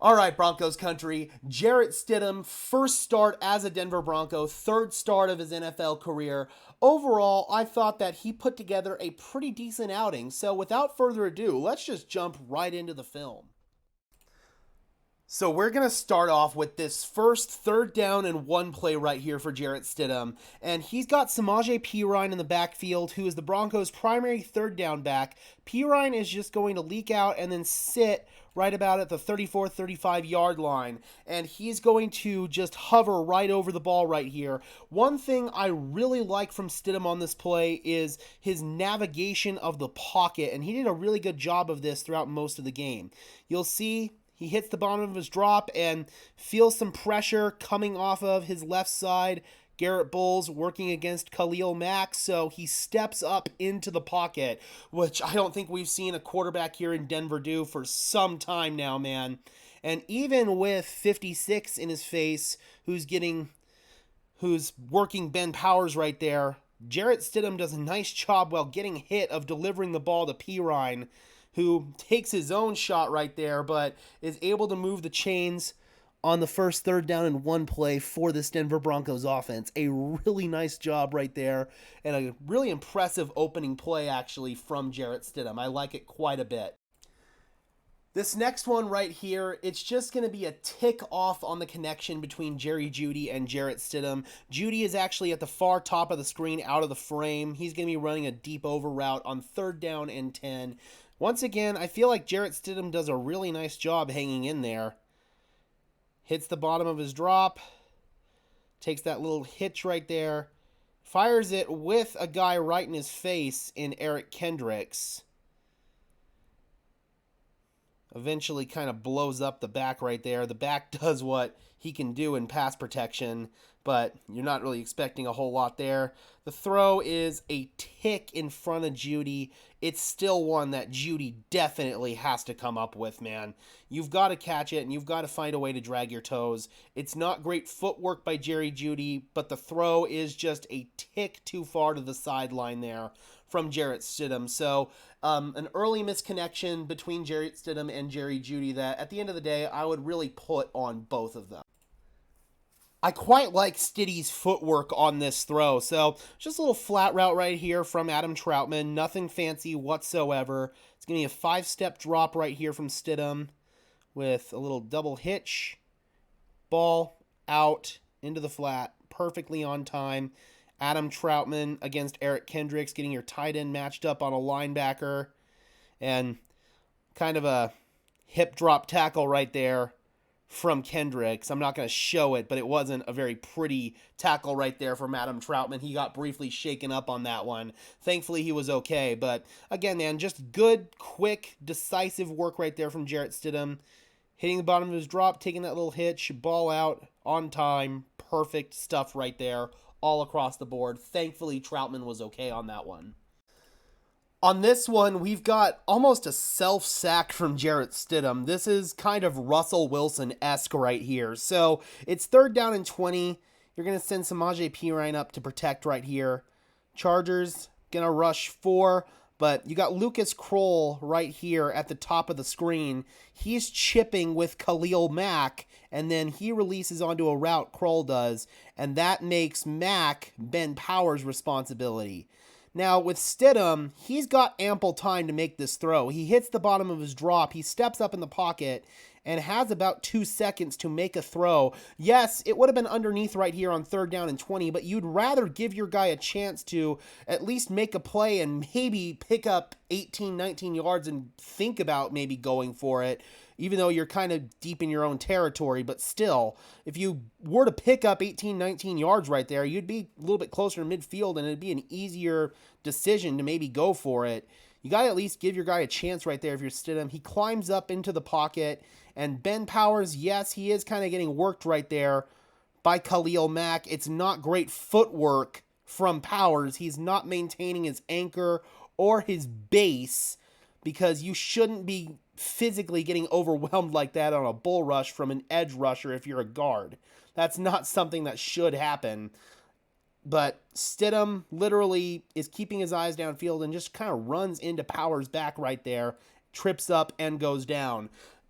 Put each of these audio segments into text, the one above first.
All right, Broncos country. Jarrett Stidham, first start as a Denver Bronco, third start of his NFL career. Overall, I thought that he put together a pretty decent outing. So without further ado, let's just jump right into the film. So we're going to start off with this first third down and one play right here for Jarrett Stidham. And he's got Samaje Perine in the backfield, who is the Broncos' primary third down back. Perine is just going to leak out and then sit right about at the 34, 35-yard line. And he's going to just hover right over the ball right here. One thing I really like from Stidham on this play is his navigation of the pocket. And he did a really good job of this throughout most of the game. You'll see he hits the bottom of his drop and feels some pressure coming off of his left side. Garrett Bowles working against Khalil Mack, so he steps up into the pocket, which I don't think we've seen a quarterback here in Denver do for some time now, man. And even with 56 in his face, who's working Ben Powers right there, Jarrett Stidham does a nice job while getting hit of delivering the ball to Perine, who takes his own shot right there, but is able to move the chains on the first third down and one play for this Denver Broncos offense. A really nice job right there, and a really impressive opening play, actually, from Jarrett Stidham. I like it quite a bit. This next one right here, it's just going to be a tick off on the connection between Jerry Jeudy and Jarrett Stidham. Jeudy is actually at the far top of the screen, out of the frame. He's going to be running a deep over route on third down and 10. Once again, I feel like Jarrett Stidham does a really nice job hanging in there. Hits the bottom of his drop. Takes that little hitch right there. Fires it with a guy right in his face in Eric Kendricks. Eventually kind of blows up the back right there. The back does what he can do in pass protection, but you're not really expecting a whole lot there. The throw is a tick in front of Jeudy. It's still one that Jeudy definitely has to come up with, man. You've got to catch it, and you've got to find a way to drag your toes. It's not great footwork by Jerry Jeudy, but the throw is just a tick too far to the sideline there from Jarrett Stidham. So an early misconnection between Jarrett Stidham and Jerry Jeudy that at the end of the day, I would really put on both of them. I quite like Stiddy's footwork on this throw. So just a little flat route right here from Adam Troutman. Nothing fancy whatsoever. It's going to be a 5-step drop right here from Stidham with a little double hitch. Ball out into the flat. Perfectly on time. Adam Troutman against Eric Kendricks, getting your tight end matched up on a linebacker. And kind of a hip drop tackle right there from Kendricks. I'm not going to show it, but it wasn't a very pretty tackle right there from Adam Troutman. He got briefly shaken up on that one. Thankfully, he was okay. But again, man, just good, quick, decisive work right there from Jarrett Stidham. Hitting the bottom of his drop, taking that little hitch, ball out, on time. Perfect stuff right there, all across the board. Thankfully, Troutman was okay on that one. On this one, we've got almost a self-sack from Jarrett Stidham. This is kind of Russell Wilson-esque right here. So it's third down and 20. You're going to send Samaje Perine up to protect right here. Chargers going to rush 4, but you got Lucas Kroll right here at the top of the screen. He's chipping with Khalil Mack, and then he releases onto a route, Kroll does, and that makes Mack Ben Powers' responsibility. Now, with Stidham, he's got ample time to make this throw. He hits the bottom of his drop. He steps up in the pocket and has about 2 seconds to make a throw. Yes, it would have been underneath right here on third down and 20, but you'd rather give your guy a chance to at least make a play and maybe pick up 18, 19 yards and think about maybe going for it, even though you're kind of deep in your own territory. But still, if you were to pick up 18, 19 yards right there, you'd be a little bit closer to midfield, and it'd be an easier decision to maybe go for it. You got to at least give your guy a chance right there if you're Stidham. He climbs up into the pocket, and Ben Powers, yes, he is kind of getting worked right there by Khalil Mack. It's not great footwork from Powers. He's not maintaining his anchor or his base, because you shouldn't be physically getting overwhelmed like that on a bull rush from an edge rusher if you're a guard. That's not something that should happen. But Stidham literally is keeping his eyes downfield and just kind of runs into Powers' back right there, trips up and goes down.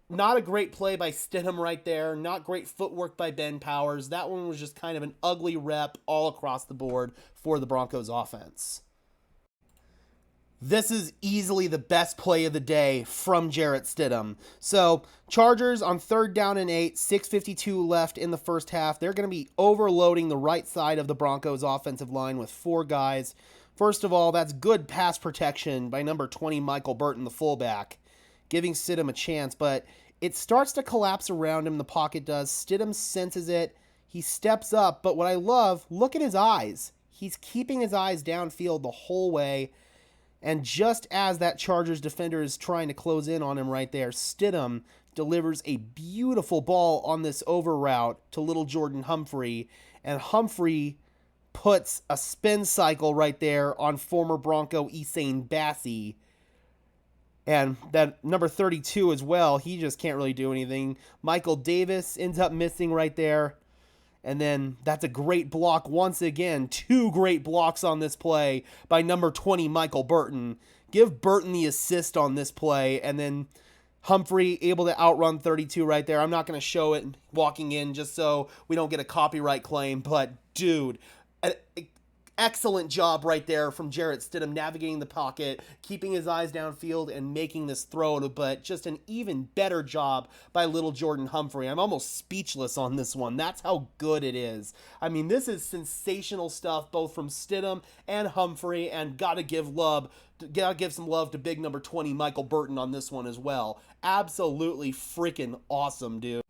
Not a great play by Stidham right there. Not great footwork by Ben Powers. That one was just kind of an ugly rep all across the board for the Broncos offense. This is easily the best play of the day from Jarrett Stidham. So, Chargers on 3rd down and 8, 6:52 left in the first half. They're going to be overloading the right side of the Broncos offensive line with 4 guys. First of all, that's good pass protection by number 20, Michael Burton, the fullback, giving Stidham a chance, but it starts to collapse around him. The pocket does. Stidham senses it. He steps up, but what I love, look at his eyes. He's keeping his eyes downfield the whole way. And just as that Chargers defender is trying to close in on him right there, Stidham delivers a beautiful ball on this over route to little Jordan Humphrey. And Humphrey puts a spin cycle right there on former Bronco Essane Bassey. And that number 32 as well, he just can't really do anything. Michael Davis ends up missing right there. And then that's a great block once again. 2 great blocks on this play by number 20, Michael Burton. Give Burton the assist on this play. And then Humphrey able to outrun 32 right there. I'm not going to show it walking in just so we don't get a copyright claim. But, dude, excellent job right there from Jarrett Stidham navigating the pocket, keeping his eyes downfield, and making this throw. But just an even better job by little Jordan Humphrey. I'm almost speechless on this one. That's how good it is. I mean, this is sensational stuff both from Stidham and Humphrey, and gotta give some love to big number 20 Michael Burton on this one as well. Absolutely freaking awesome, dude.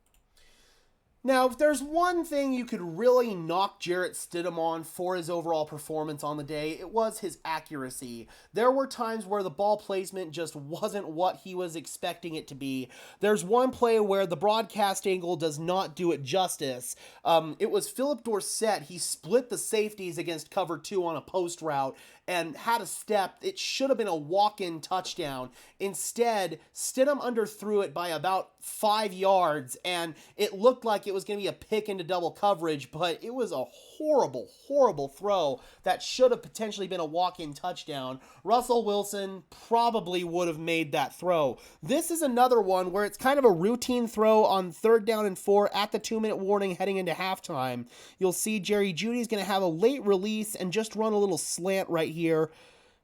Now, if there's one thing you could really knock Jarrett Stidham on for his overall performance on the day, it was his accuracy. There were times where the ball placement just wasn't what he was expecting it to be. There's one play where the broadcast angle does not do it justice. It was Philip Dorsett. He split the safeties against cover 2 on a post route and had a step. It should have been a walk-in touchdown. Instead, Stidham underthrew it by about 5 yards, and it looked like it was going to be a pick into double coverage, but it was a horrible, horrible throw that should have potentially been a walk-in touchdown. Russell Wilson probably would have made that throw. This is another one where it's kind of a routine throw on 3rd down and 4 at the 2-minute warning heading into halftime. You'll see Jerry Jeudy's going to have a late release and just run a little slant right here.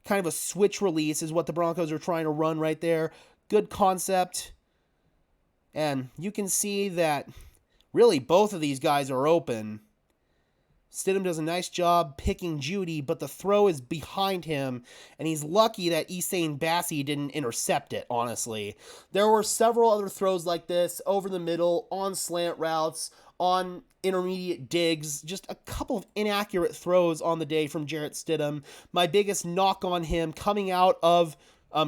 Kind of a switch release is what the Broncos are trying to run right there. Good concept. And you can see that really both of these guys are open. Stidham does a nice job picking Jeudy, but the throw is behind him, and he's lucky that Essane Bassey didn't intercept it, honestly. There were several other throws like this, over the middle, on slant routes, on intermediate digs, just a couple of inaccurate throws on the day from Jarrett Stidham. My biggest knock on him coming out of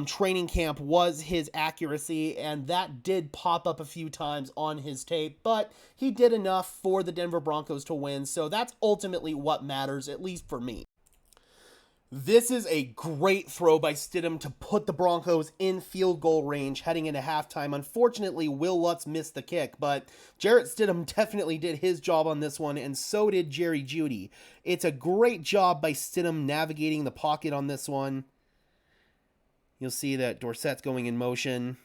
training camp was his accuracy, and that did pop up a few times on his tape, but he did enough for the Denver Broncos to win, so that's ultimately what matters, at least for me. This is a great throw by Stidham to put the Broncos in field goal range heading into halftime. Unfortunately, Will Lutz missed the kick, but Jarrett Stidham definitely did his job on this one, and so did Jerry Jeudy. It's a great job by Stidham navigating the pocket on this one. You'll see that Dorsett's going in motion.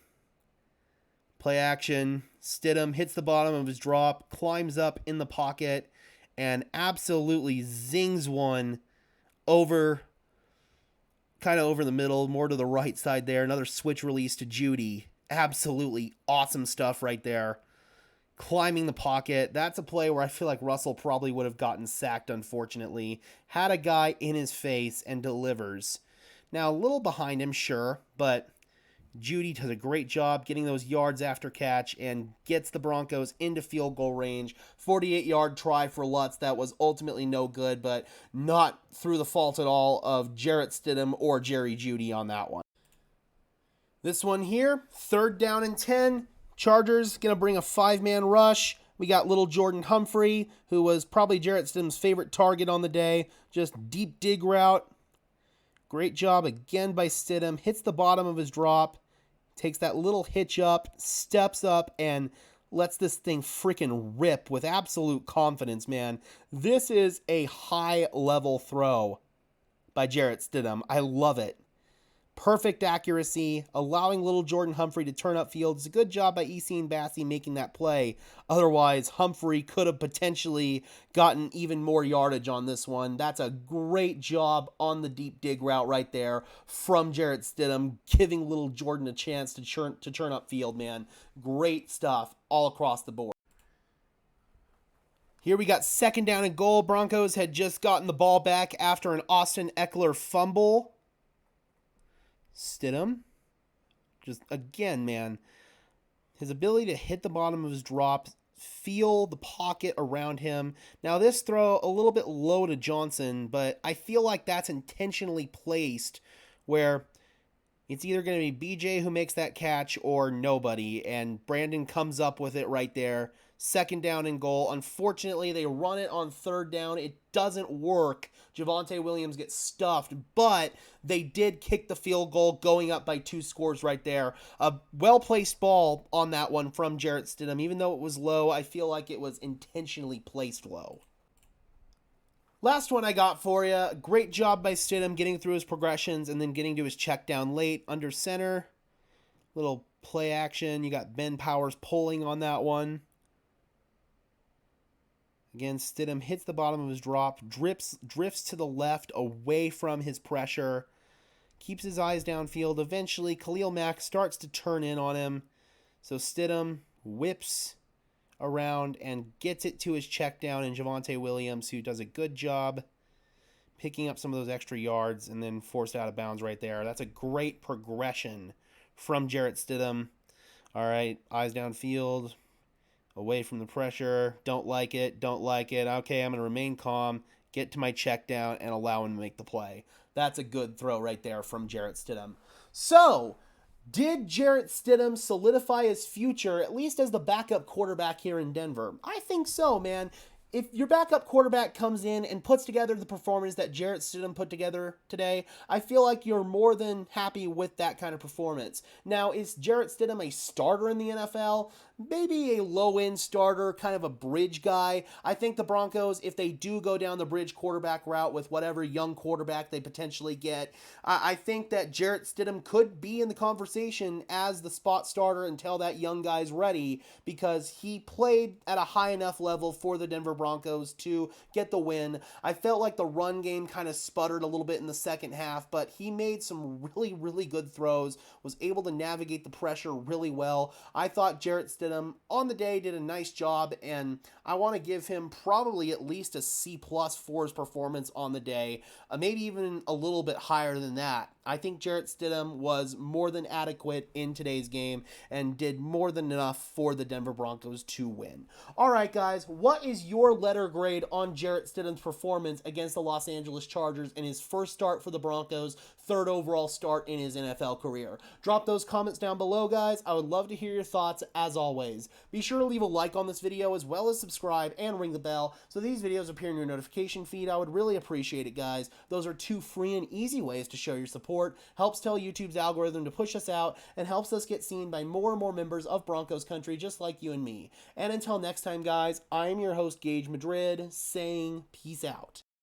Play action. Stidham hits the bottom of his drop, climbs up in the pocket, and absolutely zings one over, kind of over the middle, more to the right side there. Another switch release to Jeudy. Absolutely awesome stuff right there. Climbing the pocket. That's a play where I feel like Russell probably would have gotten sacked, unfortunately. Had a guy in his face and delivers. Now, a little behind him, sure, but Jeudy does a great job getting those yards after catch and gets the Broncos into field goal range. 48-yard try for Lutz that was ultimately no good, but not through the fault at all of Jarrett Stidham or Jerry Jeudy on that one. This one here, 3rd down and 10. Chargers going to bring a 5-man rush. We got little Jordan Humphrey, who was probably Jarrett Stidham's favorite target on the day. Just deep dig route. Great job again by Stidham. Hits the bottom of his drop. Takes that little hitch up. Steps up and lets this thing freaking rip with absolute confidence, man. This is a high-level throw by Jarrett Stidham. I love it. Perfect accuracy, allowing little Jordan Humphrey to turn upfield. It's a good job by EC and Bassey making that play. Otherwise, Humphrey could have potentially gotten even more yardage on this one. That's a great job on the deep dig route right there from Jarrett Stidham, giving little Jordan a chance to turn upfield, man. Great stuff all across the board. Here we got 2nd down and goal. Broncos had just gotten the ball back after an Austin Eckler fumble. Stidham, just again, man, his ability to hit the bottom of his drop, feel the pocket around him. Now this throw a little bit low to Johnson, but I feel like that's intentionally placed where it's either going to be BJ who makes that catch or nobody, and Brandon comes up with it right there. 2nd down and goal. Unfortunately, they run it on 3rd down. It doesn't work. Javonte Williams gets stuffed, but they did kick the field goal, going up by 2 scores right there. A well-placed ball on that one from Jarrett Stidham. Even though it was low, I feel like it was intentionally placed low. Last one I got for you. Great job by Stidham getting through his progressions and then getting to his check down late under center. Little play action. You got Ben Powers pulling on that one. Again, Stidham hits the bottom of his drop, drifts to the left away from his pressure, keeps his eyes downfield. Eventually, Khalil Mack starts to turn in on him. So Stidham whips around and gets it to his check down, and Javonte Williams, who does a good job picking up some of those extra yards and then forced out of bounds right there. That's a great progression from Jarrett Stidham. All right, eyes downfield, away from the pressure. Don't like it. Okay, I'm going to remain calm, get to my check down, and allow him to make the play. That's a good throw right there from Jarrett Stidham. So, did Jarrett Stidham solidify his future, at least as the backup quarterback here in Denver? I think so, man. If your backup quarterback comes in and puts together the performance that Jarrett Stidham put together today, I feel like you're more than happy with that kind of performance. Now, is Jarrett Stidham a starter in the NFL? Maybe a low-end starter, kind of a bridge guy. I think the Broncos, if they do go down the bridge quarterback route with whatever young quarterback they potentially get, I think that Jarrett Stidham could be in the conversation as the spot starter until that young guy's ready, because he played at a high enough level for the Denver Broncos to get the win. I felt like the run game kind of sputtered a little bit in the second half, but he made some really, really good throws, was able to navigate the pressure really well. I thought Jarrett Stidham on the day did a nice job, and I want to give him probably at least a C+ for his performance on the day, maybe even a little bit higher than that. I think Jarrett Stidham was more than adequate in today's game and did more than enough for the Denver Broncos to win. All right, guys, what is your letter grade on Jarrett Stidham's performance against the Los Angeles Chargers in his first start for the Broncos, 3rd overall start in his NFL career? Drop those comments down below, guys. I would love to hear your thoughts as always. Be sure to leave a like on this video as well as subscribe and ring the bell so these videos appear in your notification feed. I would really appreciate it, guys. Those are 2 free and easy ways to show your support. Helps tell YouTube's algorithm to push us out and helps us get seen by more and more members of Broncos country just like you and me. And until next time, guys, I'm your host, Gage Madrid, saying peace out.